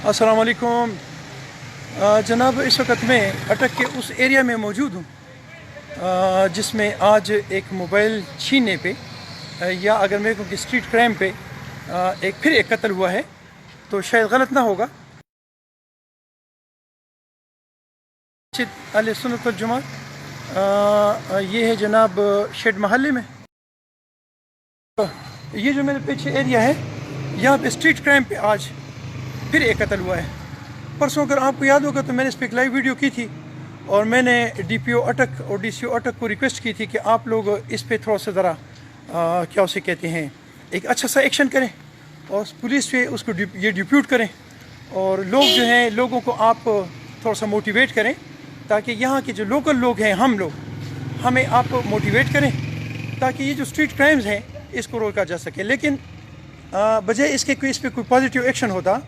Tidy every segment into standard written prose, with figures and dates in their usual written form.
अस्सलाम वालेकुम जनाब, इस वक्त मैं अटक के उस एरिया में मौजूद हूँ जिसमें आज एक मोबाइल छीनने पे या अगर मेरे को कि स्ट्रीट क्राइम पे फिर एक कत्ल हुआ है, तो शायद गलत ना होगा। अहले सुन्नत वल जमात ये है जनाब शेड महल्ले में। ये जो मेरे पीछे एरिया है, यहाँ पे स्ट्रीट क्राइम पे आज फिर एक कत्ल हुआ है। परसों अगर आपको याद होगा तो मैंने इस पर एक लाइव वीडियो की थी और मैंने DPO अटक और DCO अटक को रिक्वेस्ट की थी कि आप लोग इस पे थोड़ा सा ज़रा क्या उसे कहते हैं, एक अच्छा सा एक्शन करें और पुलिस पे उसको ये डिप्यूट करें और लोग जो हैं, लोगों को आप थोड़ा सा मोटिवेट करें ताकि यहाँ के जो लोकल लोग हैं, हम लोग, हमें आप मोटिवेट करें ताकि ये जो स्ट्रीट क्राइम्स हैं इसको रोका जा सके। लेकिन बजाय इसके कोई इस पर कोई पॉजिटिव एक्शन होता।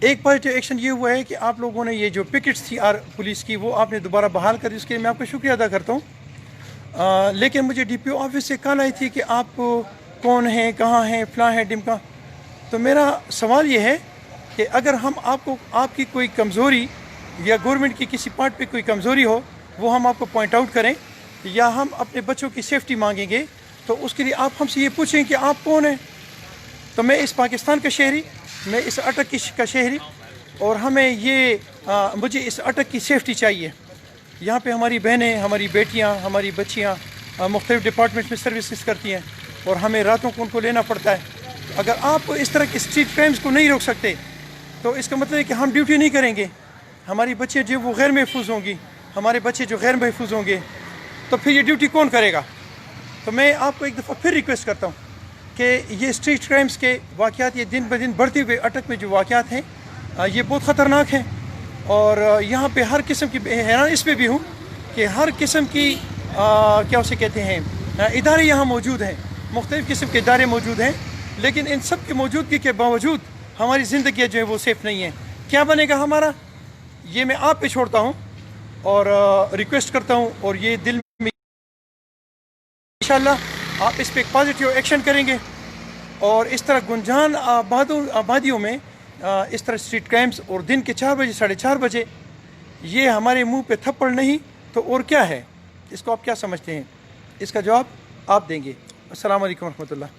एक पॉजिटिव एक्शन ये हुआ है कि आप लोगों ने ये जो पिकेट्स थी पुलिस की, वो आपने दोबारा बहाल कर दी, उसके लिए मैं आपका शुक्रिया अदा करता हूँ। लेकिन मुझे DPO ऑफिस से कॉल आई थी कि आप कौन हैं, कहाँ हैं, फलां है डिमका। तो मेरा सवाल ये है कि अगर हम आपकी कोई कमज़ोरी या गवर्नमेंट की किसी पार्ट पे कोई कमज़ोरी हो, वो हम आपको पॉइंट आउट करें या हम अपने बच्चों की सेफ्टी मांगेंगे, तो उसके लिए आप हमसे ये पूछें कि आप कौन हैं। तो मैं इस पाकिस्तान का शहरी, मैं इस अटक का शहरी, और मुझे इस अटक की सेफ्टी चाहिए। यहाँ पे हमारी बहनें, हमारी बेटियाँ, हमारी बच्चियाँ मुख्तलिफ़ डिपार्टमेंट्स में सर्विसेज करती हैं और हमें रातों को उनको लेना पड़ता है। अगर आप इस तरह के स्ट्रीट क्राइम्स को नहीं रोक सकते तो इसका मतलब है कि हम ड्यूटी नहीं करेंगे। हमारी बच्चे जो वो गैर महफूज होंगी, हमारे बच्चे जो गैर महफूज होंगे, तो फिर ये ड्यूटी कौन करेगा। तो मैं आपको एक दफ़ा फिर रिक्वेस्ट करता हूँ कि ये स्ट्रीट क्राइम्स के वाक़यात, ये दिन ब दिन बढ़ते हुए अटक में जो वाक़यात हैं, ये बहुत ख़तरनाक हैं। और यहाँ पे हर किस्म की, हैरान इस पे भी हूँ कि हर किस्म की क्या उसे कहते हैं, इदारे यहाँ मौजूद हैं, मुख्तलिफ़ किस्म के इदारे मौजूद हैं, लेकिन इन सब की मौजूदगी के बावजूद हमारी ज़िंदगी जो है वो सेफ़ नहीं है। क्या बनेगा हमारा, ये मैं आप पे छोड़ता हूँ और रिक्वेस्ट करता हूँ, और ये दिल में इंशाल्लाह आप इस पर एक पॉजिटिव एक्शन करेंगे और इस तरह गुंजान आबादियों में इस तरह स्ट्रीट क्राइम्स, और दिन के 4 बजे 4:30 बजे ये हमारे मुंह पे थप्पड़ नहीं तो और क्या है, इसको आप क्या समझते हैं, इसका जवाब आप देंगे। अस्सलाम वालेकुम रहमतुल्लाह।